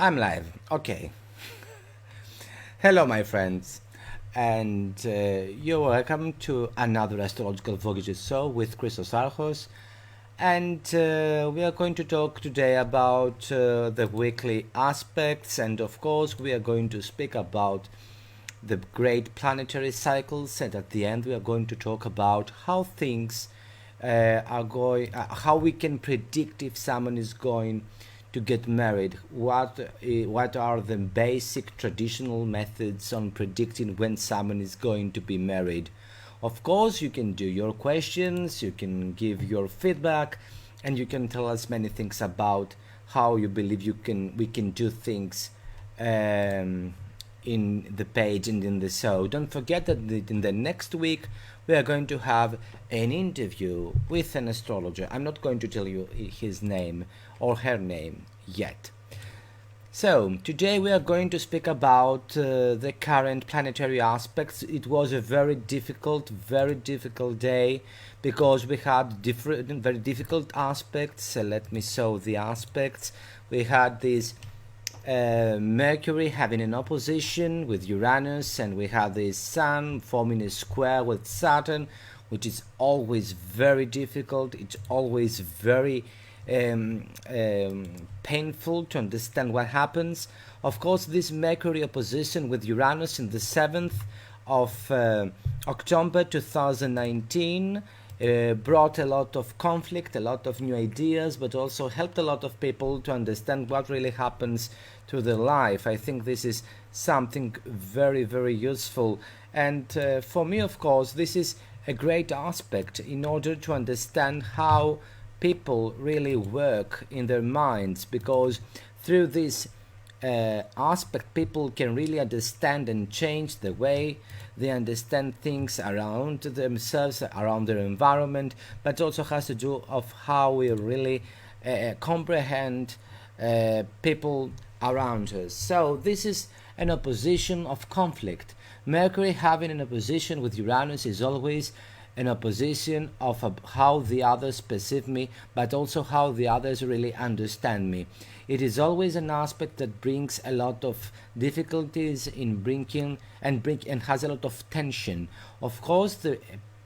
I'm live. Okay. Hello, my friends, and you're welcome to another Astrological Voyages show with Christos Archos. And we are going to talk today about the weekly aspects, and of course, we are going to speak about the great planetary cycles. And at the end, we are going to talk about how things are going, how we can predict if someone is going to get married. What are the basic traditional methods on predicting when someone is going to be married? Of course, you can do your questions, you can give your feedback, and you can tell us many things about how you believe we can do things in the page and in the show. Don't forget that in the next week we are going to have an interview with an astrologer. I'm not going to tell you his name or her name yet. So, today we are going to speak about the current planetary aspects. It was a very difficult day because we had different, very difficult aspects. Let me show the aspects. We had this Mercury having an opposition with Uranus, and we have the Sun forming a square with Saturn, which is always very difficult. It's always very painful to understand what happens. Of course, this Mercury opposition with Uranus in the 7th of October 2019 brought a lot of conflict, a lot of new ideas, but also helped a lot of people to understand what really happens to their life. I think this is something very useful, and for me, of course, this is a great aspect in order to understand how people really work in their minds, because through this aspect people can really understand and change the way they understand things around themselves, around their environment, but also has to do of how we really comprehend people around us. So this is an opposition of conflict. Mercury having an opposition with Uranus is always an opposition of how the others perceive me, but also how the others really understand me. It is always an aspect that brings a lot of difficulties in bringing and has a lot of tension. Of course,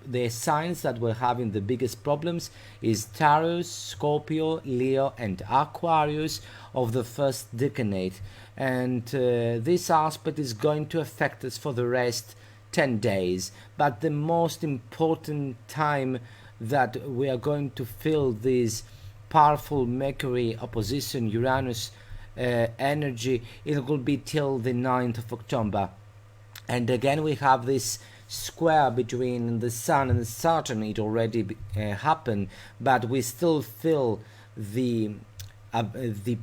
the signs that were having the biggest problems is Taurus, Scorpio, Leo, and Aquarius of the first decade, and this aspect is going to affect us for the rest 10 days. But the most important time that we are going to feel this powerful Mercury opposition Uranus energy, it will be till the 9th of October. And again we have this square between the Sun and Saturn. It already happened, but we still feel the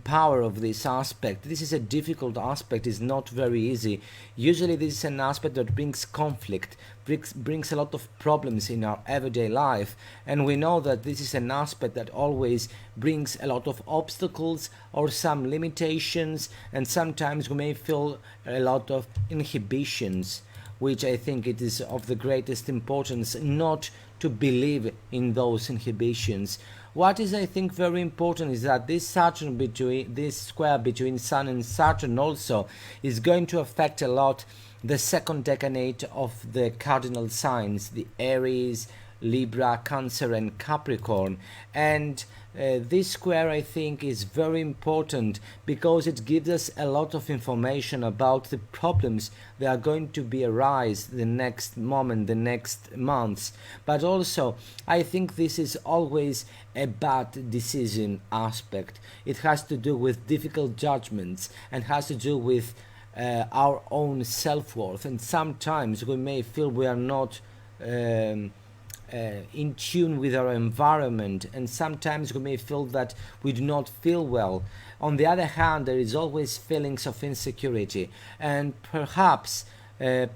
power of this aspect. This is a difficult aspect, it's not very easy. Usually this is an aspect that brings conflict, brings a lot of problems in our everyday life, and we know that this is an aspect that always brings a lot of obstacles or some limitations, and sometimes we may feel a lot of inhibitions, which I think it is of the greatest importance not to believe in those inhibitions. What is, I think, very important is that this square between Sun and Saturn also is going to affect a lot the second decade of the cardinal signs, the Aries, Libra, Cancer, and Capricorn. And this square, I think, is very important because it gives us a lot of information about the problems that are going to be arise the next moment, the next months. But also, I think this is always a bad decision aspect. It has to do with difficult judgments and has to do with our own self-worth. And sometimes we may feel we are not in tune with our environment, and sometimes we may feel that we do not feel well. On the other hand, there is always feelings of insecurity, and perhaps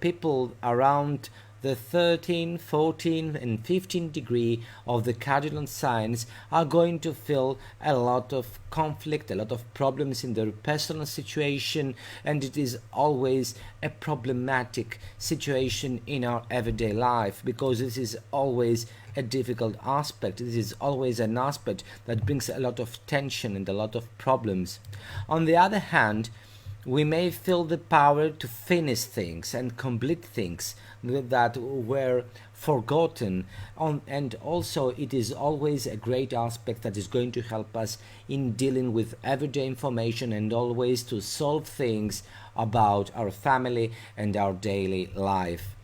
people around the 13, 14 and 15 degree of the cardinal signs are going to feel a lot of conflict, a lot of problems in their personal situation, and it is always a problematic situation in our everyday life, because this is always a difficult aspect. This is always an aspect that brings a lot of tension and a lot of problems. On the other hand, we may feel the power to finish things and complete things that were forgotten and also it is always a great aspect that is going to help us in dealing with everyday information and always to solve things about our family and our daily life.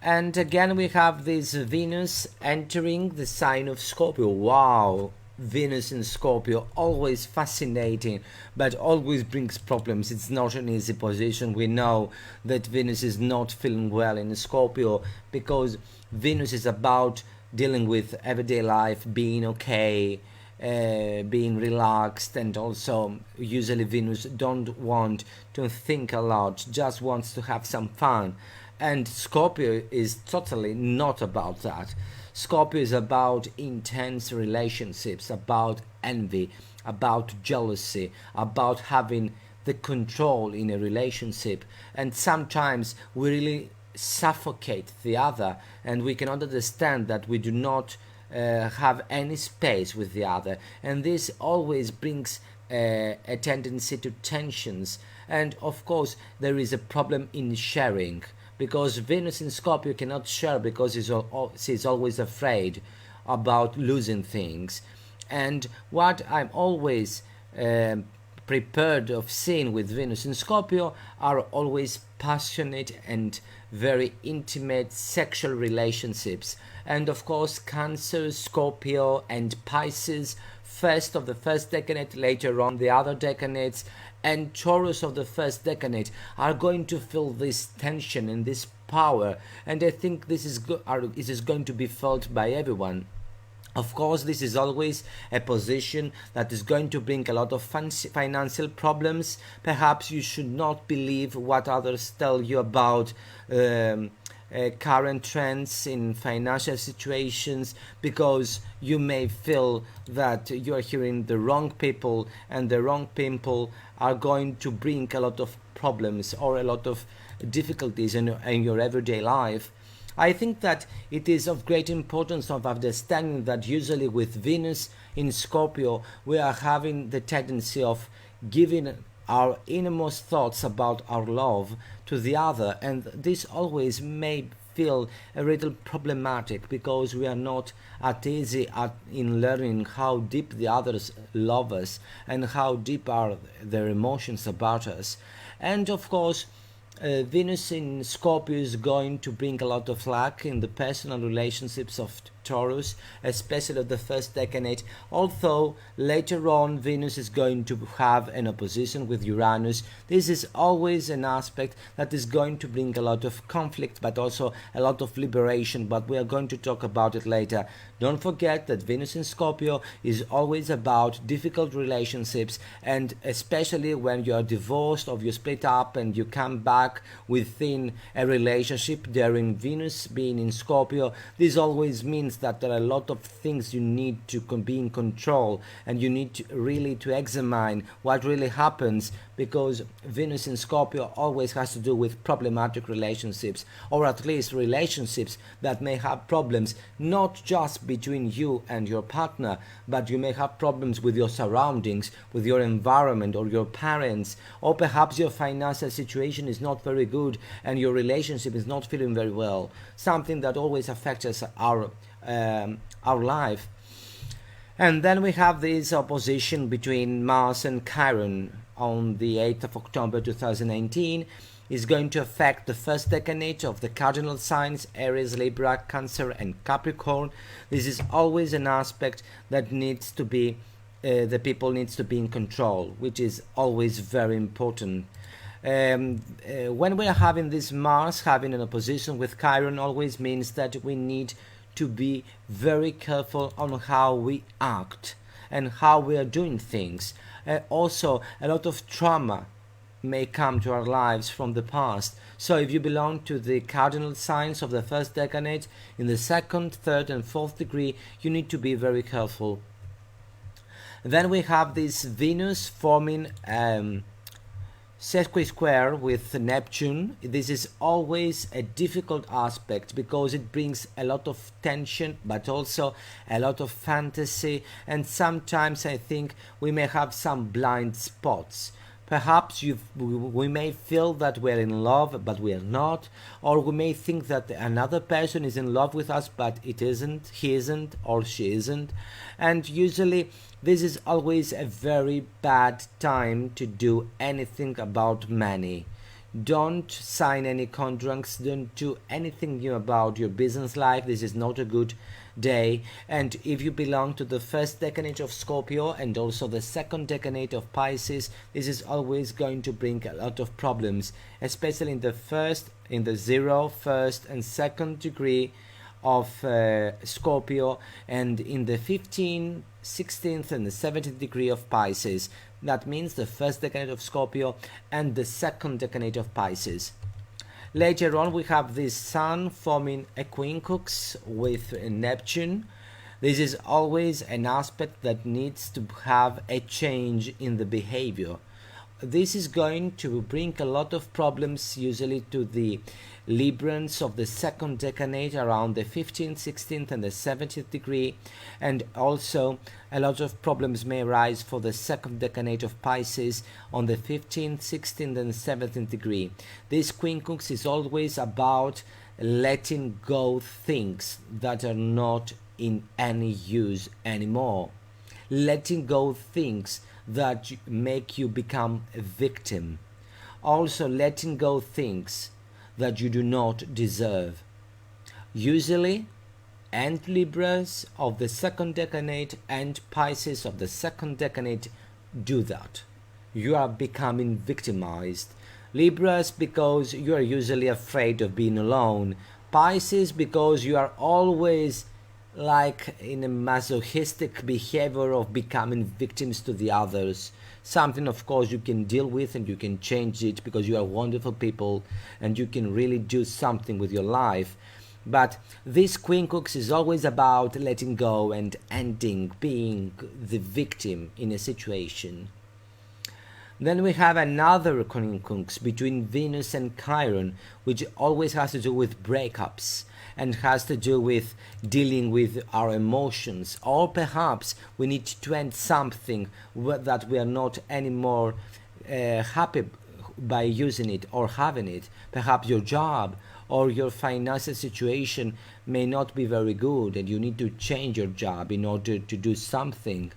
And again we have this Venus entering the sign of Scorpio. Wow, Venus in Scorpio, always fascinating, but always brings problems. It's not an easy position. We know that Venus is not feeling well in Scorpio because Venus is about dealing with everyday life, being okay, being relaxed, and also usually Venus don't want to think a lot, just wants to have some fun. And Scorpio is totally not about that. Scorpio is about intense relationships, about envy, about jealousy, about having the control in a relationship. And sometimes we really suffocate the other and we cannot understand that we do not have any space with the other. And this always brings a tendency to tensions. And of course there is a problem in sharing, because Venus in Scorpio cannot share because she's always afraid about losing things. And what I'm always prepared of seeing with Venus in Scorpio are always passionate and very intimate sexual relationships. And of course Cancer, Scorpio and Pisces, first of the first decade, later on the other decades, and Taurus of the first decade are going to feel this tension and this power, and I think this is going to be felt by everyone. Of course, this is always a position that is going to bring a lot of financial problems. Perhaps you should not believe what others tell you about current trends in financial situations, because you may feel that you are hearing the wrong people, and the wrong people are going to bring a lot of problems or a lot of difficulties in your everyday life. I think that it is of great importance of understanding that usually with Venus in Scorpio we are having the tendency of giving our innermost thoughts about our love to the other, and this always may feel a little problematic because we are not at easy in learning how deep the others love us and how deep are their emotions about us. And of course Venus in Scorpio is going to bring a lot of luck in the personal relationships of Taurus, especially the first decade, although later on Venus is going to have an opposition with Uranus. This is always an aspect that is going to bring a lot of conflict but also a lot of liberation, but we are going to talk about it later. Don't forget that Venus in Scorpio is always about difficult relationships, and especially when you are divorced or you split up and you come back within a relationship during Venus being in Scorpio, this always means that there are a lot of things you need to be in control, and you need to really to examine what really happens, because Venus in Scorpio always has to do with problematic relationships, or at least relationships that may have problems not just between you and your partner, but you may have problems with your surroundings, with your environment or your parents, or perhaps your financial situation is not very good and your relationship is not feeling very well, something that always affects us, our life. And then we have this opposition between Mars and Chiron on the 8th of October 2019. Is going to affect the first decade of the cardinal signs Aries, Libra, Cancer and Capricorn. This is always an aspect that needs to be the people needs to be in control, which is always very important. When we are having this Mars having an opposition with Chiron, always means that we need to be very careful on how we act and how we are doing things. Also a lot of trauma may come to our lives from the past. So if you belong to the cardinal signs of the first decanate, in the second, third and fourth degree, you need to be very careful. Then we have this Venus forming sesqui-square with Neptune. This is always a difficult aspect because it brings a lot of tension but also a lot of fantasy, and sometimes I think we may have some blind spots. Perhaps we may feel that we're in love but we are not, or we may think that another person is in love with us but it isn't, he isn't or she isn't, and usually this is always a very bad time to do anything about money. Don't sign any contracts, don't do anything new about your business life. This is not a good day. And if you belong to the first decanate of Scorpio and also the second decanate of Pisces, this is always going to bring a lot of problems, especially in the 0, 1st and 2nd degree of Scorpio, and in the 15th, 16th and the 17th degree of Pisces. That means the first decanate of Scorpio and the second decanate of Pisces. Later on we have this Sun forming a quincunx with Neptune. This is always an aspect that needs to have a change in the behavior. This is going to bring a lot of problems usually to the Librans of the second decanate around the 15th, 16th and the 17th degree, and also a lot of problems may arise for the second decanate of Pisces on the 15th, 16th and 17th degree. This quincunx is always about letting go things that are not in any use anymore, letting go things that make you become a victim, also letting go things that you do not deserve. Usually, and Libras of the second decanate and Pisces of the second decanate do that. You are becoming victimized. Libras because you are usually afraid of being alone. Pisces because you are always like in a masochistic behavior of becoming victims to the others. Something of course you can deal with and you can change it because you are wonderful people and you can really do something with your life. But this quincunx is always about letting go and ending being the victim in a situation. Then we have another quincunx between Venus and Chiron, which always has to do with breakups and has to do with dealing with our emotions, or perhaps we need to end something that we are not anymore happy by using it or having it. Perhaps your job or your financial situation may not be very good and you need to change your job in order to do something.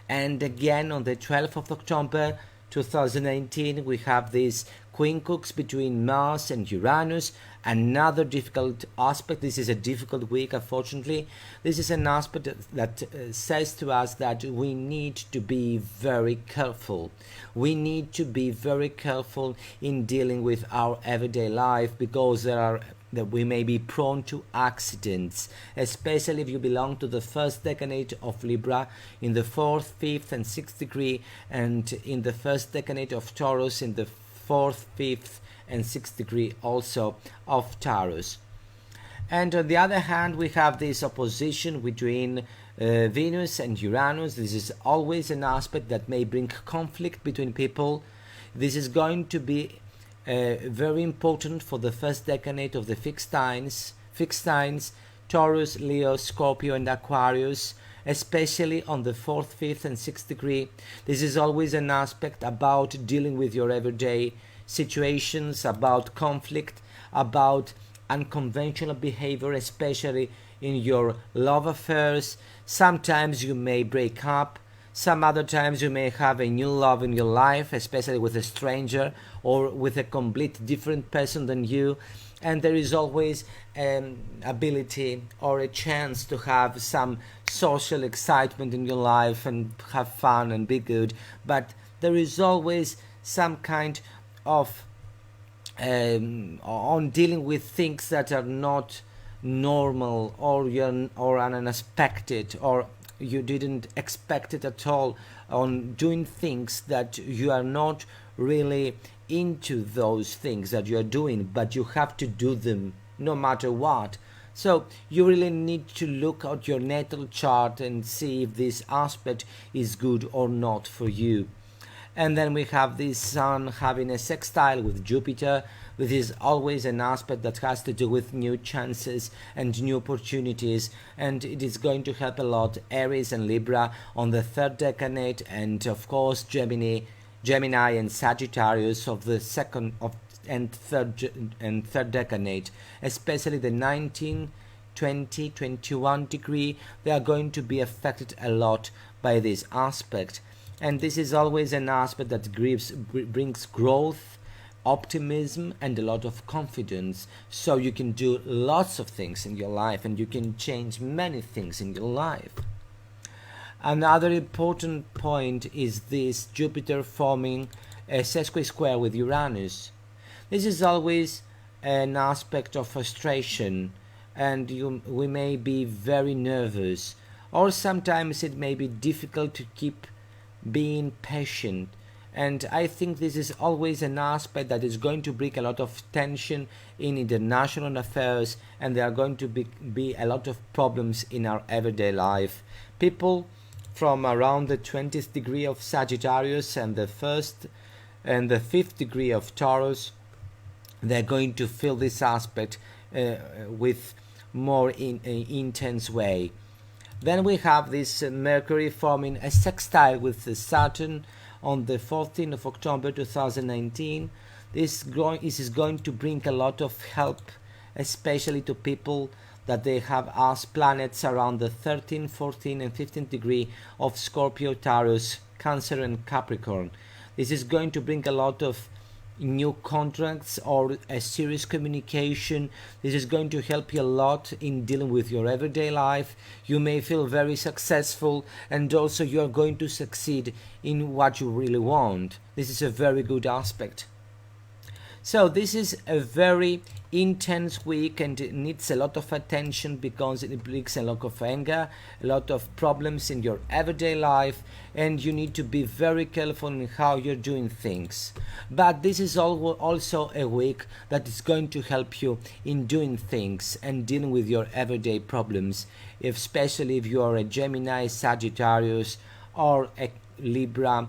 And again on the 12th of October 2019 we have this quincunx between Mars and Uranus, another difficult aspect. This is a difficult week, unfortunately. This is an aspect that says to us that we need to be very careful. We need to be very careful in dealing with our everyday life because that we may be prone to accidents, especially if you belong to the first decanate of Libra in the 4th, 5th and 6th degree, and in the first decanate of Taurus in the 4th, 5th and 6th degree also of Taurus. And on the other hand we have this opposition between Venus and Uranus. This is always an aspect that may bring conflict between people. This is going to be very important for the first decanate of the fixed signs Taurus, Leo, Scorpio and Aquarius, especially on the 4th, 5th and 6th degree. This is always an aspect about dealing with your everyday situations, about conflict, about unconventional behavior, especially in your love affairs. Sometimes you may break up, some other times you may have a new love in your life, especially with a stranger or with a complete different person than you. And there is always an ability or a chance to have some social excitement in your life and have fun and be good, but there is always some kind of on dealing with things that are not normal or unexpected, or you didn't expect it at all, on doing things that you are not really into those things that you are doing, but you have to do them no matter what. So you really need to look at your natal chart and see if this aspect is good or not for you. And then we have the Sun having a sextile with Jupiter. This is always an aspect that has to do with new chances and new opportunities, and it is going to help a lot Aries and Libra on the third decade, and of course Gemini and Sagittarius of the second and third decade, especially the 19, 20, 21 degree. They are going to be affected a lot by this aspect, and this is always an aspect that brings growth, optimism, and a lot of confidence, so you can do lots of things in your life and you can change many things in your life. Another important point is this Jupiter forming a sesqui-square with Uranus. This is always an aspect of frustration, and we may be very nervous, or sometimes it may be difficult to keep being patient. And I think this is always an aspect that is going to bring a lot of tension in international affairs, and there are going to be a lot of problems in our everyday life. People from around the 20th degree of Sagittarius and the 1st and the 5th degree of Taurus, they're going to feel this aspect with more intense way. Then we have this Mercury forming a sextile with the Saturn on the 14th of October 2019. This is going to bring a lot of help, especially to people that they have as planets around the 13th, 14th and 15th degree of Scorpio, Taurus, Cancer and Capricorn. This is going to bring a lot of new contracts or a serious communication. This is going to help you a lot in dealing with your everyday life. You may feel very successful, and also you are going to succeed in what you really want. This is a very good aspect. So this is a very intense week, and it needs a lot of attention because it brings a lot of anger, a lot of problems in your everyday life, and you need to be very careful in how you're doing things. But this is also a week that is going to help you in doing things and dealing with your everyday problems, especially if you are a Gemini, Sagittarius, or a Libra,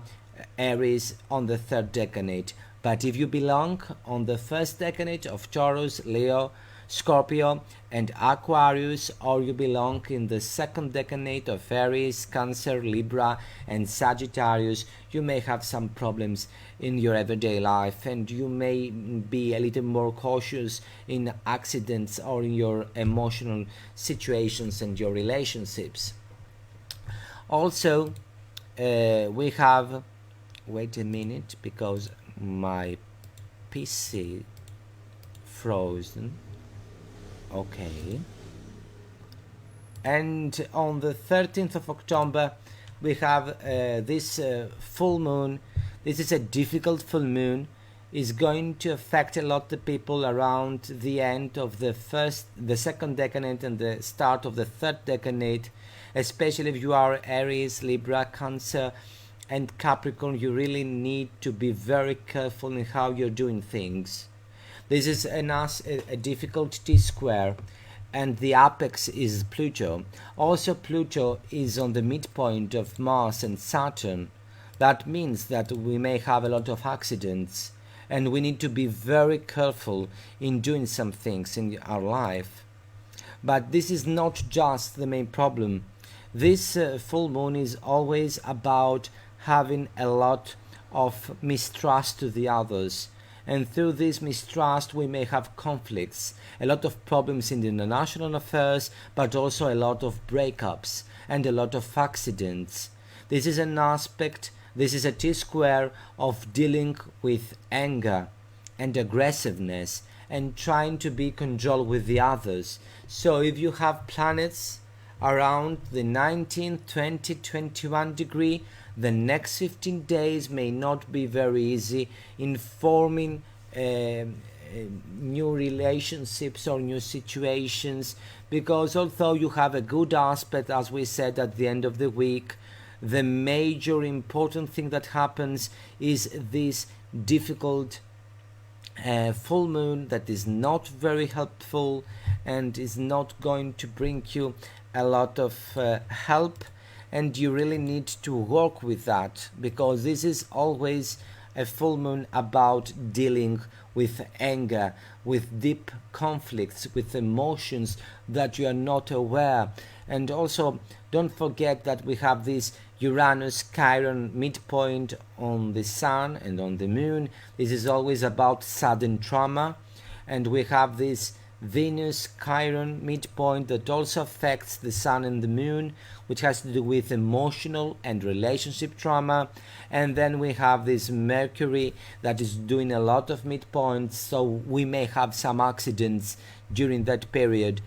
Aries on the third decade. But if you belong on the first decade of Taurus, Leo, Scorpio and Aquarius, or you belong in the second decade of Aries, Cancer, Libra and Sagittarius, you may have some problems in your everyday life, and you may be a little more cautious in accidents or in your emotional situations and your relationships. Also, we have, wait a minute because my PC frozen. Okay. And on the 13th of October we have this full moon. This is a difficult full moon. Is going to affect a lot of people around the end of the second decade and the start of the third decade, especially if you are Aries, Libra, Cancer and Capricorn. You really need to be very careful in how you're doing things. This is a difficult T-square, and the apex is Pluto. Also, Pluto is on the midpoint of Mars and Saturn. That means that we may have a lot of accidents, and we need to be very careful in doing some things in our life. But this is not just the main problem. This full moon is always about having a lot of mistrust to the others, and through this mistrust we may have conflicts, a lot of problems in the international affairs, but also a lot of breakups and a lot of accidents. This is an aspect, this is a T-square of dealing with anger and aggressiveness and trying to be control with the others. So if you have planets around the 19, 20, 21 degree, the next 15 days may not be very easy in forming new relationships or new situations, because although you have a good aspect, as we said at the end of the week, the major important thing that happens is this difficult full moon that is not very helpful and is not going to bring you a lot of help, and you really need to work with that, because this is always a full moon about dealing with anger, with deep conflicts, with emotions that you are not aware. And also don't forget that we have this Uranus-Chiron midpoint on the Sun and on the Moon. This is always about sudden trauma. And we have this Venus-Chiron midpoint that also affects the Sun and the Moon, which has to do with emotional and relationship trauma. And then we have this Mercury that is doing a lot of midpoints, so we may have some accidents during that period.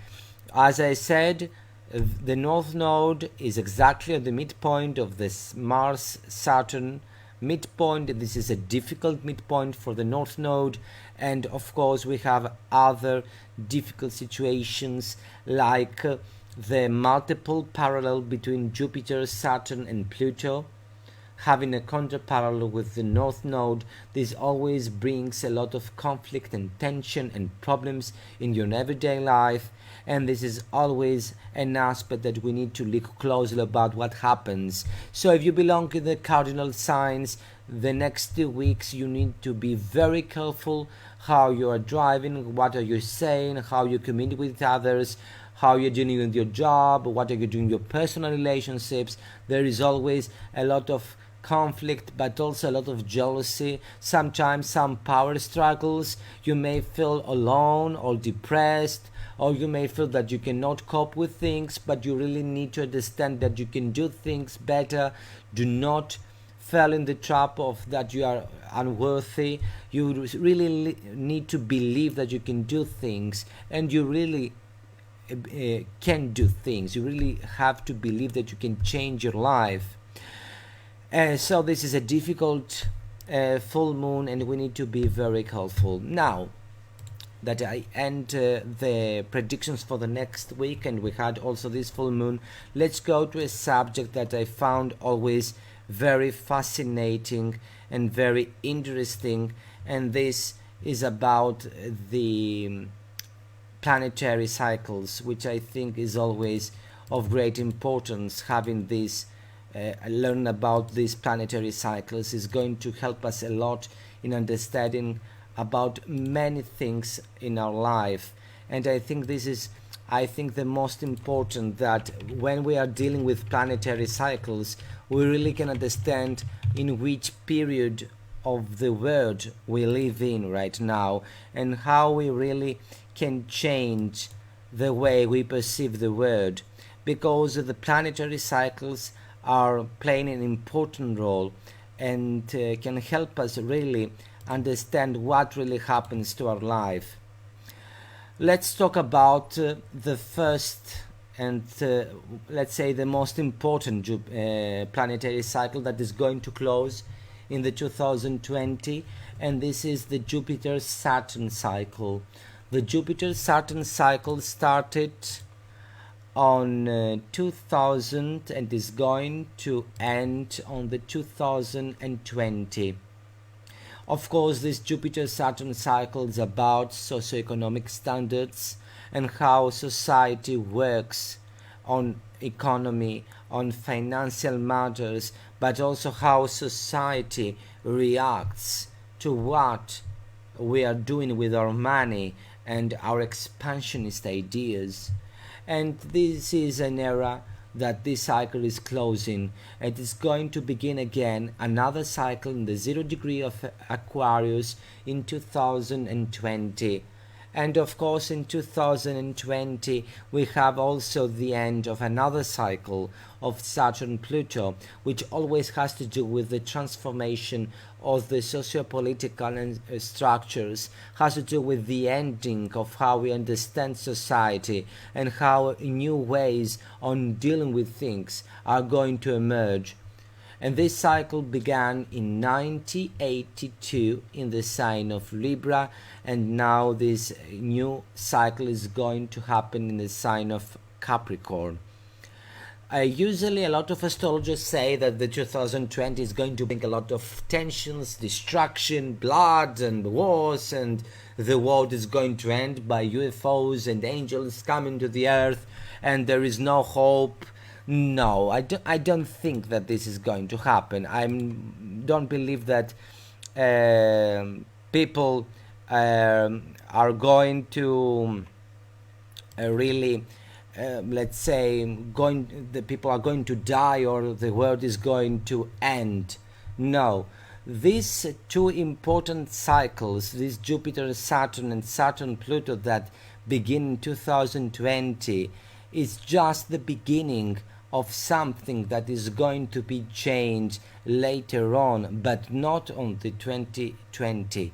As I said, the North Node is exactly at the midpoint of this Mars-Saturn midpoint. This is a difficult midpoint for the North Node, and of course we have other difficult situations like the multiple parallel between Jupiter, Saturn and Pluto. Having a counter-parallel with the North Node, this always brings a lot of conflict and tension and problems in your everyday life, and this is always an aspect that we need to look closely about what happens. So if you belong to the cardinal signs, the next 2 weeks you need to be very careful how you are driving, what are you saying, how you communicate with others, how you're dealing with your job, what are you doing in your personal relationships. There is always a lot of conflict, but also a lot of jealousy, sometimes some power struggles. You may feel alone or depressed, or you may feel that you cannot cope with things, but you really need to understand that you can do things better. Do not fall in the trap of that you are unworthy. You really need to believe that you can do things, and you really can do things. You really have to believe that you can change your life. So this is a difficult full moon, and we need to be very careful. Now that I end the predictions for the next week, and we had also this full moon, let's go to a subject that I found always very fascinating and very interesting, and this is about the planetary cycles, which I think is always of great importance. Having this learn about these planetary cycles is going to help us a lot in understanding about many things in our life. And I think this is the most important, that when we are dealing with planetary cycles, we really can understand in which period of the world we live in right now, and how we really can change the way we perceive the world, because the planetary cycles are playing an important role and can help us really understand what really happens to our life. Let's talk about the first and let's say the most important planetary cycle that is going to close in the 2020, and this is the Jupiter-Saturn cycle. The Jupiter-Saturn cycle started on 2000 and is going to end on the 2020. Of course, this Jupiter-Saturn cycle is about socioeconomic standards and how society works on economy, on financial matters, but also how society reacts to what we are doing with our money and our expansionist ideas. And this is an era that this cycle is closing. It is going to begin again another cycle in the 0 degree of Aquarius in 2020. And of course in 2020 we have also the end of another cycle of Saturn-Pluto, which always has to do with the transformation of the socio-political structures, has to do with the ending of how we understand society and how new ways on dealing with things are going to emerge. And this cycle began in 1982 in the sign of Libra, and now this new cycle is going to happen in the sign of Capricorn. Usually a lot of astrologers say that the 2020 is going to bring a lot of tensions, destruction, blood and wars, and the world is going to end by UFOs and angels coming to the earth, and there is no hope. No, I don't think that this is going to happen. I don't believe that people are going to really let's say the people are going to die or the world is going to end. No, these two important cycles, these Jupiter Saturn and Saturn Pluto that begin in 2020, is just the beginning of something that is going to be changed later on, but not on the 2020.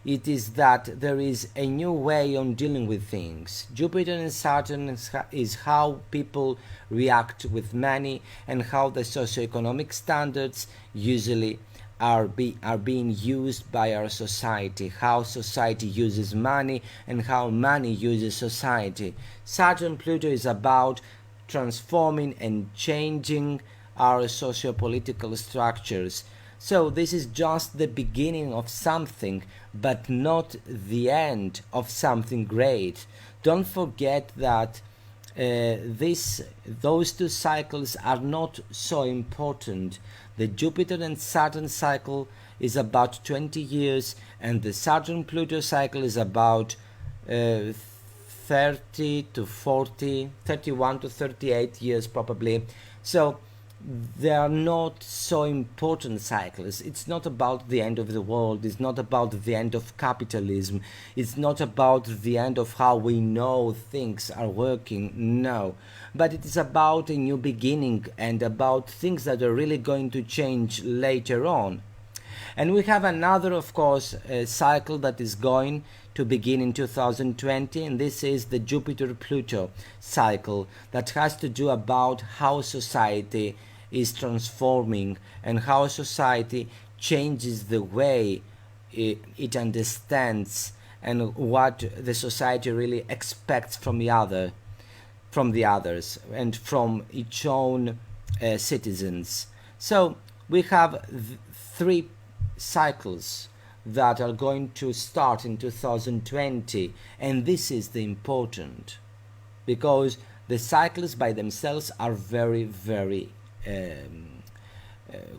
It is that there is a new way on dealing with things. Jupiter and Saturn is how people react with money and how the socioeconomic standards usually are being used by our society, how society uses money and how money uses society. Saturn Pluto is about transforming and changing our socio-political structures. So this is just the beginning of something, but not the end of something great. Don't forget that those two cycles are not so important. The Jupiter and Saturn cycle is about 20 years, and the Saturn-Pluto cycle is about 30 to 40, 31 to 38 years probably. So they are not so important cycles. It's not about the end of the world, it's not about the end of capitalism, it's not about the end of how we know things are working, no. But it is about a new beginning and about things that are really going to change later on. And we have another, of course, cycle that is going to begin in 2020, and this is the Jupiter-Pluto cycle that has to do about how society is transforming and how society changes the way it understands and what the society really expects from the others and from its own citizens. So we have three cycles that are going to start in 2020, and this is the important, because the cycles by themselves are very, very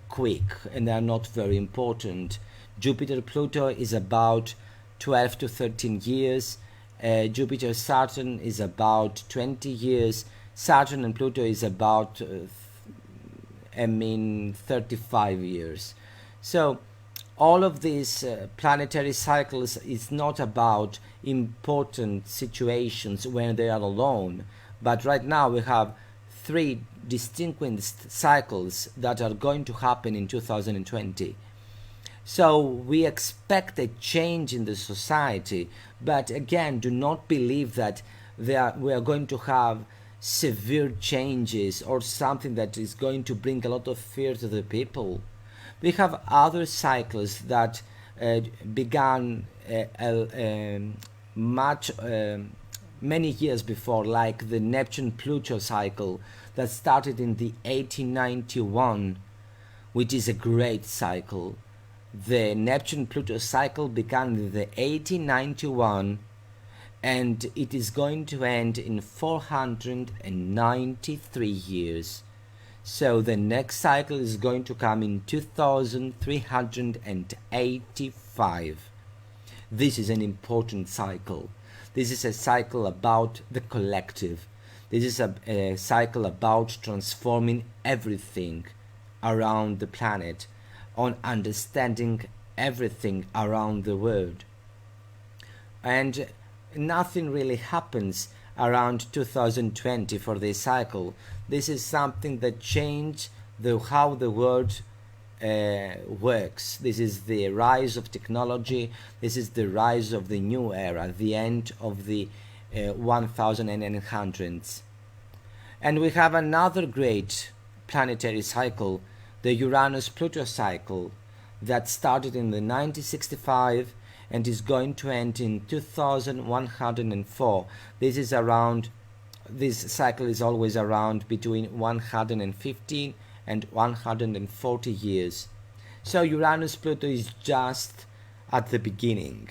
quick and they are not very important. Jupiter-Pluto is about 12 to 13 years, Jupiter-Saturn is about 20 years, Saturn and Pluto is about 35 years. So all of these planetary cycles is not about important situations when they are alone, but right now we have three distinguished cycles that are going to happen in 2020. So we expect a change in the society, but again, do not believe that we are going to have severe changes or something that is going to bring a lot of fear to the people. We have other cycles that began many years before, like the Neptune-Pluto cycle that started in the 1891, which is a great cycle. The Neptune-Pluto cycle began in the 1891 and it is going to end in 493 years. So the next cycle is going to come in 2385. This is an important cycle. This is a cycle about the collective. This is a cycle about transforming everything around the planet, on understanding everything around the world. And nothing really happens around 2020 for this cycle. This is something that changed how the world works. This is the rise of technology. This is the rise of the new era, the end of the 1800s. And we have another great planetary cycle the Uranus-Pluto cycle that started in the 1965 and is going to end in 2104. This cycle is always around between 115 and 140 years. So Uranus-Pluto is just at the beginning.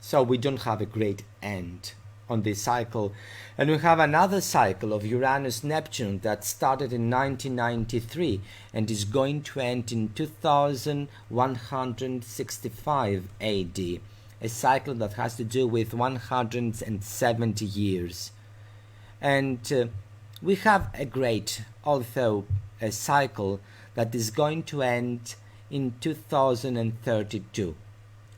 So we don't have a great end on this cycle. And we have another cycle of Uranus-Neptune that started in 1993 and is going to end in 2165 AD. A cycle that has to do with 170 years. And we have a great, although a cycle that is going to end in 2032.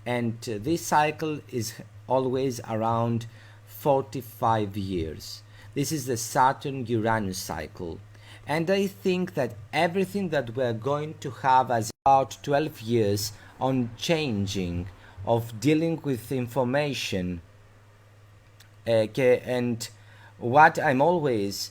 And this cycle is always around 45 years. This is the Saturn-Uranus cycle. And I think that everything that we're going to have as about 12 years on changing, of dealing with information, and what I always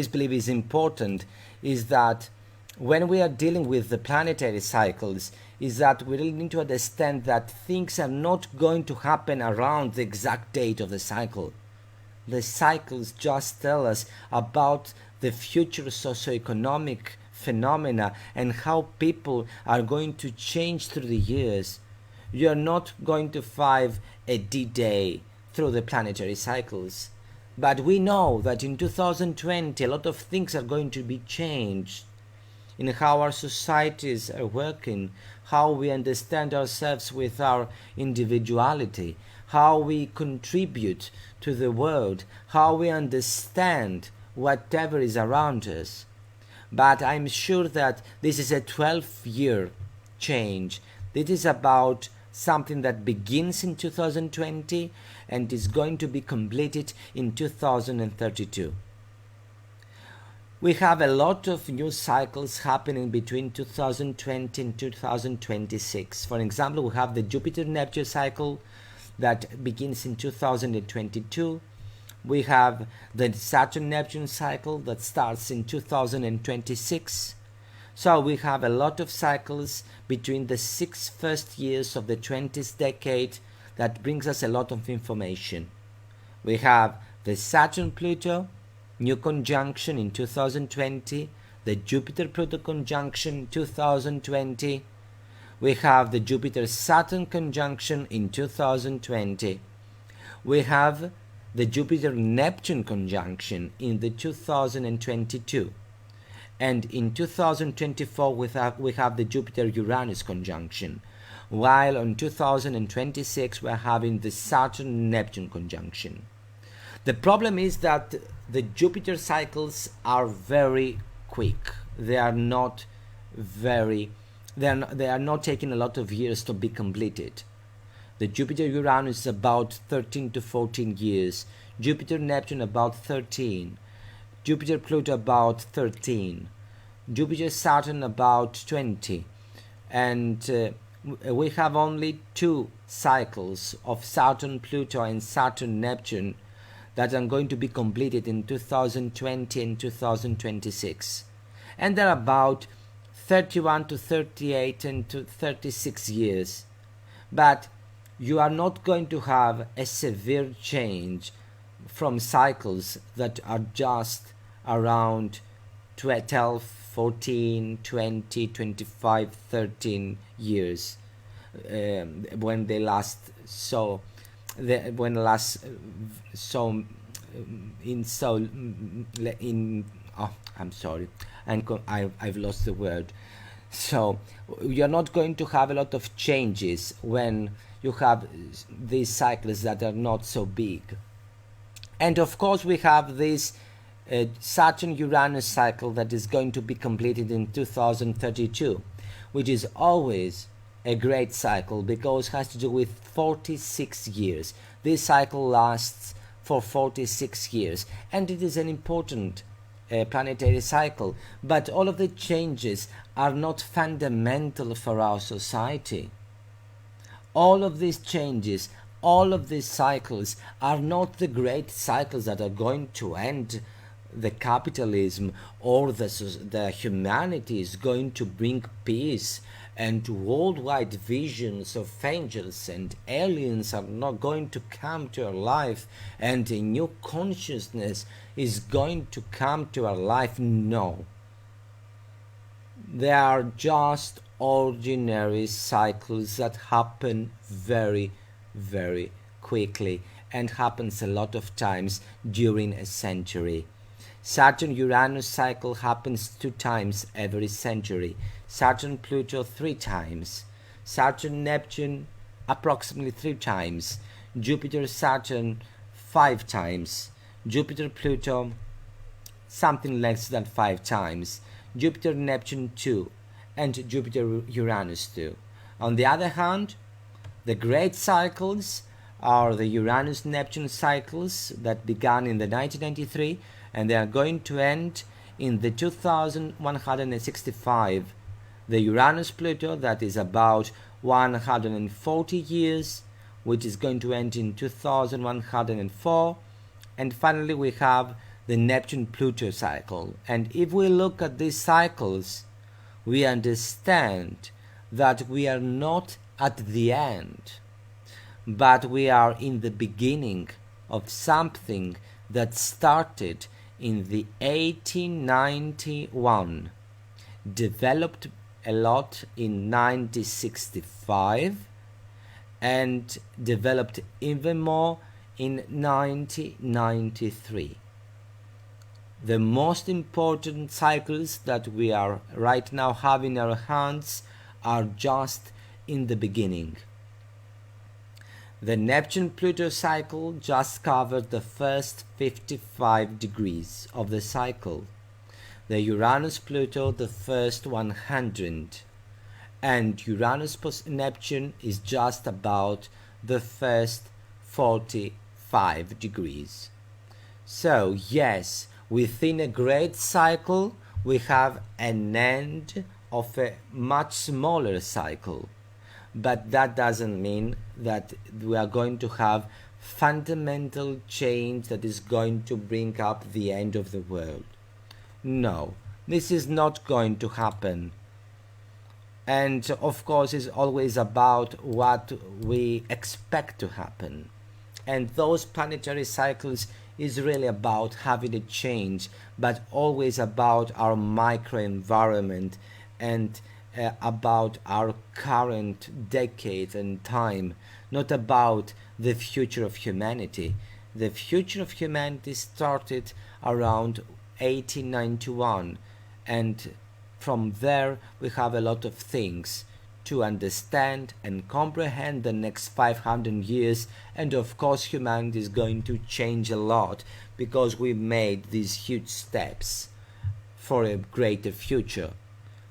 believe is important is that when we are dealing with the planetary cycles, is that we really need to understand that things are not going to happen around the exact date of the cycle. The cycles just tell us about the future socioeconomic phenomena and how people are going to change through the years. You are not going to find a D-Day through the planetary cycles. But we know that in 2020 a lot of things are going to be changed in how our societies are working, how we understand ourselves with our individuality, how we contribute to the world, how we understand whatever is around us. But I'm sure that this is a 12-year change. This is about something that begins in 2020 and is going to be completed in 2032. We have a lot of new cycles happening between 2020 and 2026. For example, we have the Jupiter-Neptune cycle that begins in 2022. We have the Saturn-Neptune cycle that starts in 2026. So we have a lot of cycles between the 6 first years of the 20th decade that brings us a lot of information. We have the Saturn-Pluto new conjunction in 2020, the Jupiter-Pluto conjunction in 2020. We have the Jupiter-Saturn conjunction in 2020. We have the Jupiter-Neptune conjunction in the 2022. And in 2024 we have the Jupiter-Uranus conjunction, while on 2026 we're having the Saturn-Neptune conjunction. The problem is that the Jupiter cycles are very quick. They are not taking a lot of years to be completed. The Jupiter-Uranus is about 13 to 14 years. Jupiter-Neptune about 13. Jupiter-Pluto about 13. Jupiter-Saturn about 20. And we have only 2 cycles of Saturn-Pluto and Saturn-Neptune that are going to be completed in 2020 and 2026. And they're about 31 to 38 and to 36 years. But you are not going to have a severe change from cycles that are just around 12, 14, 20, 25, 13 years when they last I've lost the word. So you're not going to have a lot of changes when you have these cycles that are not so big. And of course we have this Saturn-Uranus cycle that is going to be completed in 2032, which is always a great cycle because it has to do with 46 years. This cycle lasts for 46 years and it is an important planetary cycle, but all of the changes are not fundamental for our society. All of these changes, all of these cycles are not the great cycles that are going to end the capitalism or the humanity is going to bring peace and worldwide visions of angels and aliens are not going to come to our life and a new consciousness is going to come to our life. No. They are just ordinary cycles that happen very, very quickly and happens a lot of times during a century. Saturn-Uranus cycle happens 2 times every century. Saturn-Pluto 3 times. Saturn-Neptune approximately 3 times. Jupiter-Saturn 5 times. Jupiter-Pluto something less than 5 times. Jupiter-Neptune 2 and Jupiter-Uranus 2. On the other hand, the great cycles are the Uranus-Neptune cycles that began in the 1993 and they are going to end in the 2165. The Uranus-Pluto, that is about 140 years, which is going to end in 2104. And finally we have the Neptune-Pluto cycle. And if we look at these cycles, we understand that we are not at the end, but we are in the beginning of something that started in the 1891, developed a lot in 1965, and developed even more in 1993. The most important cycles that we are right now having in our hands are just in the beginning. The Neptune-Pluto cycle just covered the first 55 degrees of the cycle. The Uranus-Pluto the first 100. And Uranus-Neptune is just about the first 45 degrees. So yes, within a great cycle we have an end of a much smaller cycle. But that doesn't mean that we are going to have fundamental change that is going to bring up the end of the world. No, this is not going to happen. And of course it's always about what we expect to happen. And those planetary cycles is really about having a change, but always about our microenvironment and about our current decade and time, not about the future of humanity. The future of humanity started around 1891, and from there we have a lot of things to understand and comprehend the next 500 years, and of course humanity is going to change a lot because we made these huge steps for a greater future.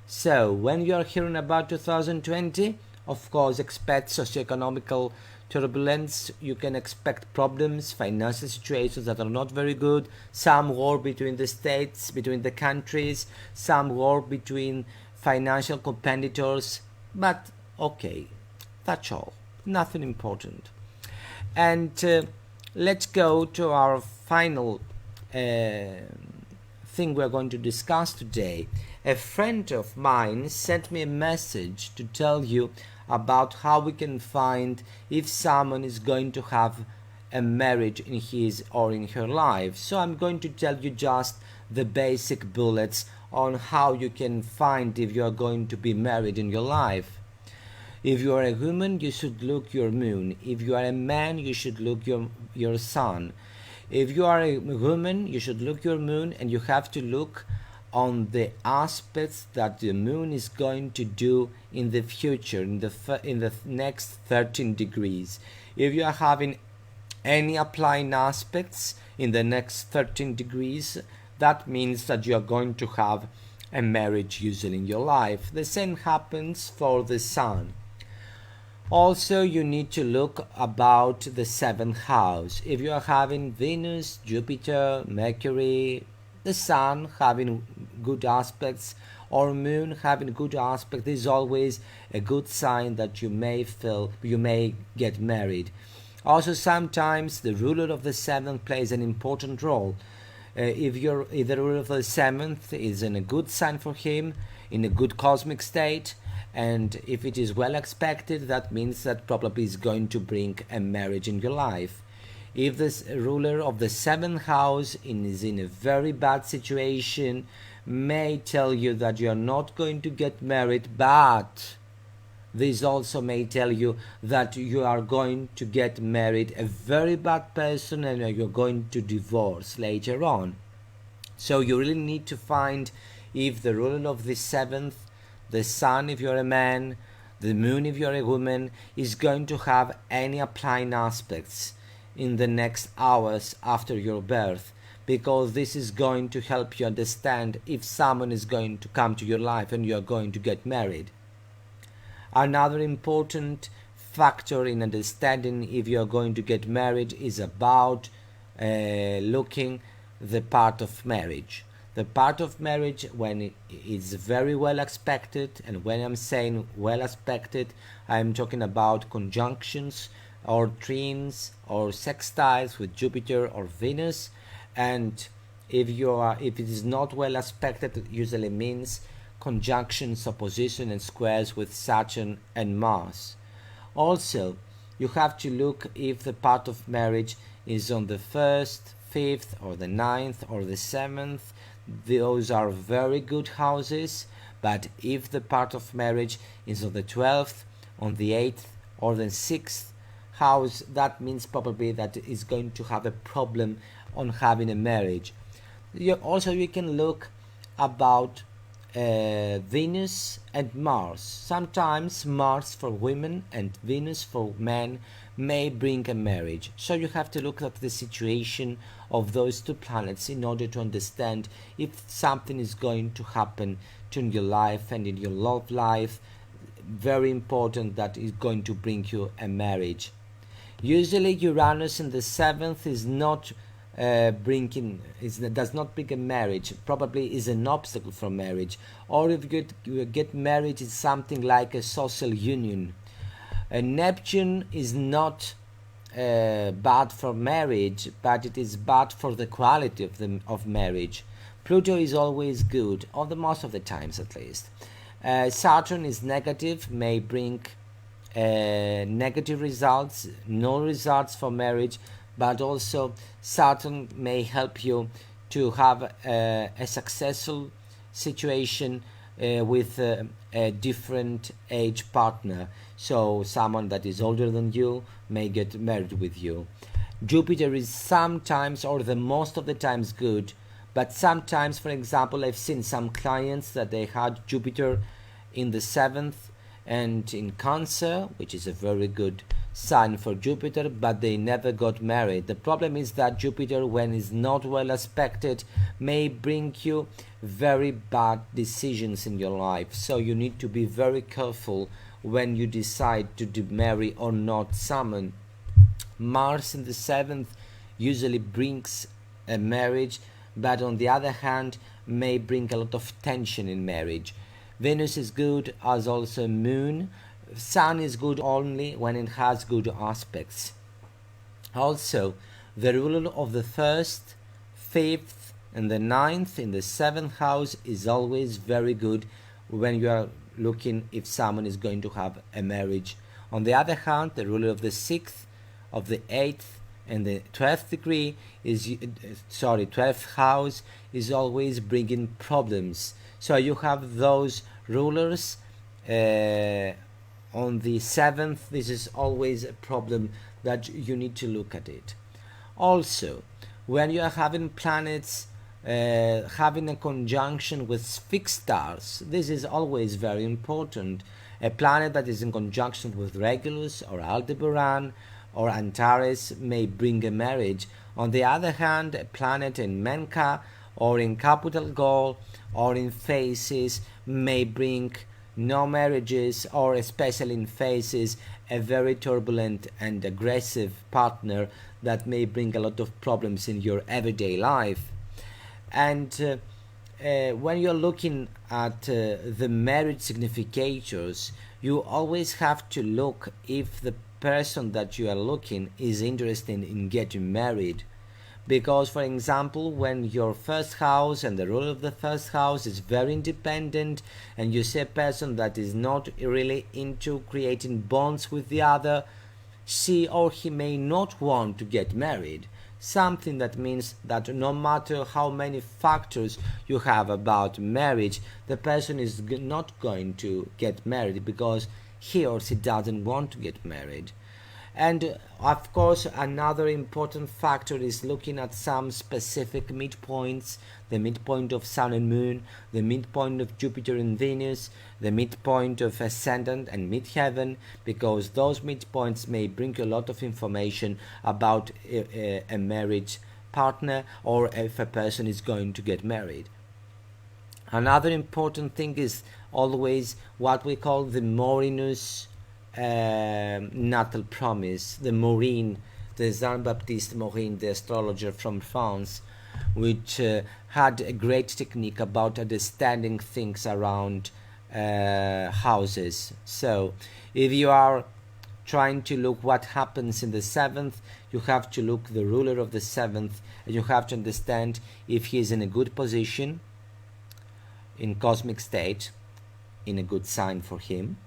So when you are hearing about 2020, of course expect socioeconomical turbulence. You can expect problems, financial situations that are not very good, some war between the states, between the countries, some war between financial competitors, but okay, that's all, nothing important. And let's go to our final thing we're going to discuss today. A friend of mine sent me a message to tell you about how we can find if someone is going to have a marriage in his or in her life. So I'm going to tell you just the basic bullets on how you can find if you are going to be married in your life. If you are a woman, you should look your moon. If you are a man, you should look your sun. If you are a woman, you should look your moon, and you have to look on the aspects that the moon is going to do in the future, in the next 13 degrees. If you are having any applying aspects in the next 13 degrees, that means that you are going to have a marriage usually in your life. The same happens for the sun. Also, you need to look about the 7th house. If you are having Venus, Jupiter, Mercury, the sun having good aspects, or moon having good aspect, is always a good sign that you may get married. Also, sometimes the ruler of the 7th plays an important role. If the ruler of the 7th is in a good sign for him, in a good cosmic state, and if it is well expected, that means that probably is going to bring a marriage in your life. If this ruler of the 7th house is in a very bad situation, may tell you that you are not going to get married, but this also may tell you that you are going to get married a very bad person and you're going to divorce later on. So you really need to find if the ruler of the 7th, the sun if you're a man, the moon if you're a woman, is going to have any applying aspects in the next hours after your birth, because this is going to help you understand if someone is going to come to your life and you are going to get married. Another important factor in understanding if you are going to get married is about looking the part of marriage. The part of marriage, when it is very well expected, and when I'm saying well expected, I'm talking about conjunctions or trines or sextiles with Jupiter or Venus. And if it is not well expected, it usually means conjunctions, opposition and squares with Saturn and Mars. Also, you have to look if the part of marriage is on the 1st, 5th or the 9th or the 7th. Those are very good houses. But if the part of marriage is on the 12th, on the 8th or the 6th house, that means probably that is going to have a problem on having a marriage. You can look about Venus and Mars. Sometimes Mars for women and Venus for men may bring a marriage. So you have to look at the situation of those two planets in order to understand if something is going to happen to your life and in your love life. Very important that is going to bring you a marriage. Usually Uranus in the 7th is not does not bring a marriage, probably is an obstacle for marriage, or if you get married, it's something like a social union. Neptune is not bad for marriage, but it is bad for the quality of marriage. Pluto is always good, or the most of the times at least. Saturn is negative, may bring negative results, no results for marriage, but also Saturn may help you to have a successful situation with a different age partner. So someone that is older than you may get married with you. Jupiter is sometimes, or the most of the times, good, but sometimes, for example, I've seen some clients that they had Jupiter in the 7th and in Cancer, which is a very good sign for Jupiter, but they never got married. The problem is that Jupiter, when is not well aspected, may bring you very bad decisions in your life. So you need to be very careful when you decide to marry or not someone. Mars in the 7th usually brings a marriage, but on the other hand may bring a lot of tension in marriage. Venus is good, as also Moon. Sun is good only when it has good aspects. Also, the ruler of the 1st, 5th and the 9th in the 7th house is always very good when you are looking if someone is going to have a marriage. On the other hand, the ruler of the 6th, of the 8th and the 12th degree is 12th house is always bringing problems. So you have those rulers on the 7th. This is always a problem that you need to look at it. Also, when you are having planets having a conjunction with fixed stars, this is always very important. A planet that is in conjunction with Regulus or Aldebaran or Antares may bring a marriage. On the other hand, a planet in Menka or in Capital Gaul or in Phases may bring no marriages, or especially in Phases, a very turbulent and aggressive partner that may bring a lot of problems in your everyday life. And when you're looking at the marriage significators, you always have to look if the person that you are looking is interested in getting married. Because, for example, when your first house and the ruler of the first house is very independent, and you see a person that is not really into creating bonds with the other, she or he may not want to get married. Something that means that no matter how many factors you have about marriage, the person is not going to get married because he or she doesn't want to get married. And of course, another important factor is looking at some specific midpoints: the midpoint of Sun and Moon, the midpoint of Jupiter and Venus, the midpoint of Ascendant and Midheaven, because those midpoints may bring a lot of information about a marriage partner, or if a person is going to get married. Another important thing is always what we call the Morinus natal promise, the Morin, the Jean-Baptiste Morin, the astrologer from France, which had a great technique about understanding things around houses. So if you are trying to look what happens in the 7th, you have to look the ruler of the 7th, and you have to understand if he is in a good position, in cosmic state, in a good sign for him.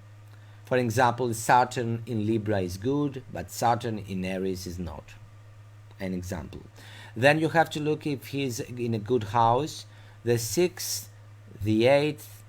For example, Saturn in Libra is good, but Saturn in Aries is not. An example. Then you have to look if he's in a good house. The 6th, the 8th,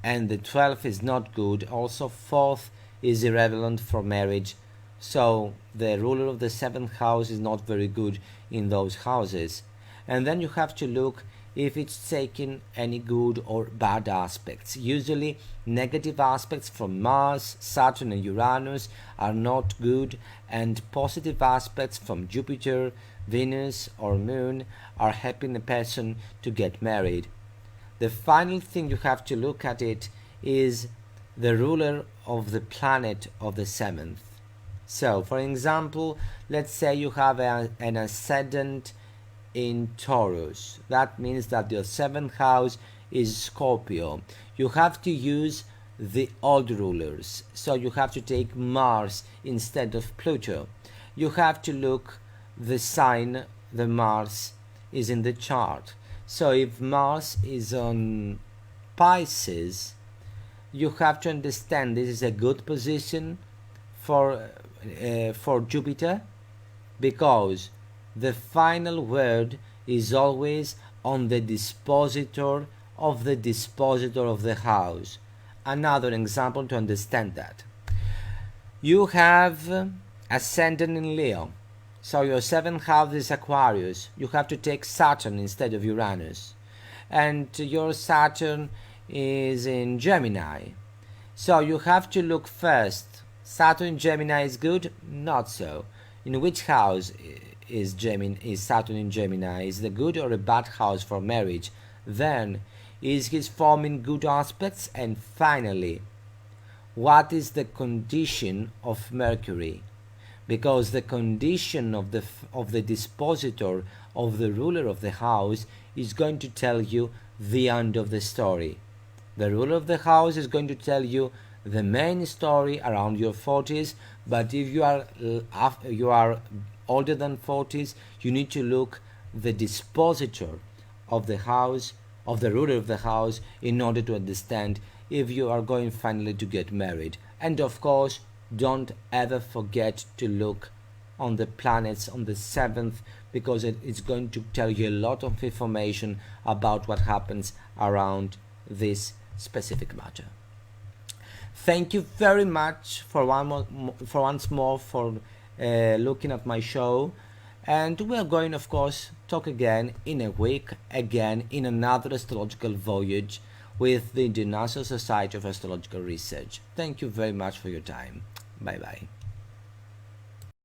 and the 12th is not good. Also, 4th is irrelevant for marriage. So the ruler of the 7th house is not very good in those houses. And then you have to look if it's taking any good or bad aspects. Usually negative aspects from Mars, Saturn and Uranus are not good, and positive aspects from Jupiter, Venus or Moon are helping a person to get married. The final thing you have to look at it is the ruler of the planet of the 7th. So for example, let's say you have an ascendant in Taurus. That means that your 7th house is Scorpio. You have to use the odd rulers, so you have to take Mars instead of Pluto. You have to look the sign the Mars is in the chart. So if Mars is on Pisces, you have to understand this is a good position for Jupiter, because the final word is always on the dispositor of the house. Another example to understand that. You have ascendant in Leo, so your 7th house is Aquarius. You have to take Saturn instead of Uranus. And your Saturn is in Gemini. So you have to look first. Saturn in Gemini is good? Not so. In which house is Saturn in Gemini? Is it a good or a bad house for marriage? Then, is he forming good aspects? And finally, what is the condition of Mercury? Because the condition of the dispositor, of the ruler of the house, is going to tell you the end of the story. The ruler of the house is going to tell you the main story around your 40s, but if you are older than 40s, you need to look the dispositor of the house, of the ruler of the house, in order to understand if you are going finally to get married. And of course, don't ever forget to look on the planets on the 7th, because it's going to tell you a lot of information about what happens around this specific matter. Thank you very much for once more for looking at my show, and we're going, of course, talk again in a week, again in another astrological voyage with the International Society of Astrological Research. Thank you very much for your time. Bye bye.